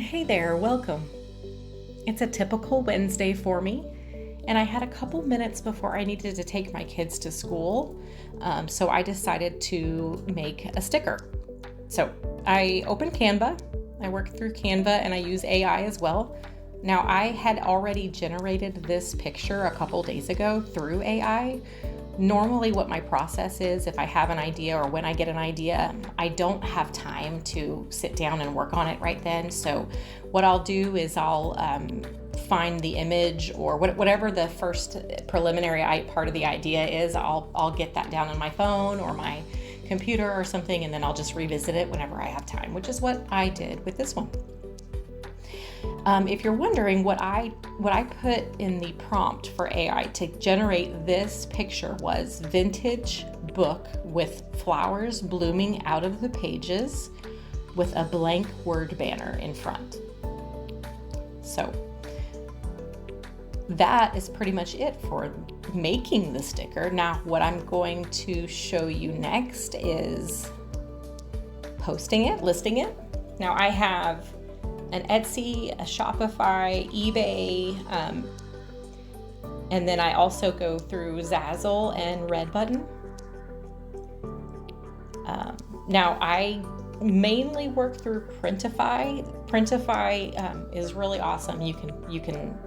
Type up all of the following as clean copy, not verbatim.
Hey there, welcome. It's a typical Wednesday for me, and I had a couple minutes before I needed to take my kids to school, so I decided to make a sticker. So I opened Canva, I work through Canva, and I use AI as well. Now, I had already generated this picture a couple days ago through AI. Normally what my process is, if I have an idea or when I get an idea, I don't have time to sit down and work on it right then. So what I'll do is I'll find the image or whatever the first preliminary part of the idea is, I'll get that down on my phone or my computer or something, and then I'll just revisit it whenever I have time, which is what I did with this one. If you're wondering, what I put in the prompt for AI to generate this picture was vintage book with flowers blooming out of the pages with a blank word banner in front. So that is pretty much it for making the sticker. Now, what I'm going to show you next is posting it, listing it. Now, I have an Etsy, a Shopify, eBay, and then I also go through Zazzle and Redbutton. Now, I mainly work through Printify. Printify is really awesome. You can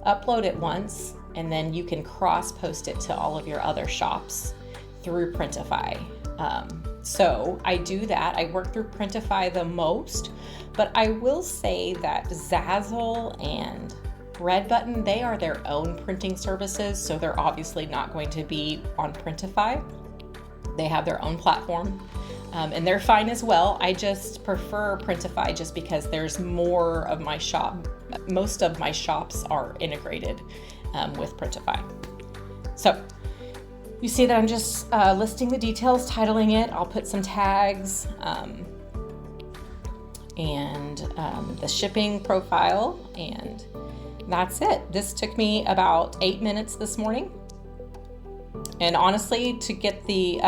upload it once, and then you can cross-post it to all of your other shops through Printify. So I do that. I work through Printify the most, but I will say that Zazzle and Redbutton, they are their own printing services, so they're obviously not going to be on Printify. They have their own platform, and they're fine as well. I just prefer Printify just because there's more of my shop. Most of my shops are integrated with Printify. So you see that I'm just listing the details, titling it. I'll put some tags and the shipping profile, and that's it. This took me about 8 minutes this morning. And honestly, to get the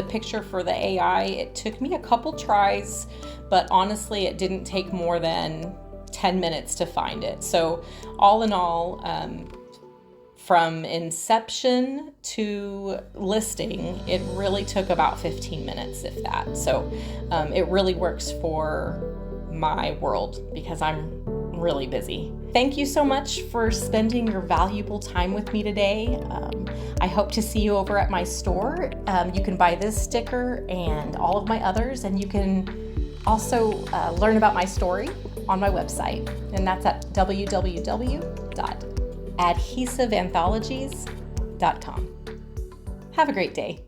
picture for the AI, it took me a couple tries, but honestly, it didn't take more than 10 minutes to find it. So all in all, from inception to listing, it really took about 15 minutes, if that. So it really works for my world because I'm really busy. Thank you so much for spending your valuable time with me today. I hope to see you over at my store. You can buy this sticker and all of my others, and you can also learn about my story on my website, and that's at www.adhesiveanthologies.com. Have a great day.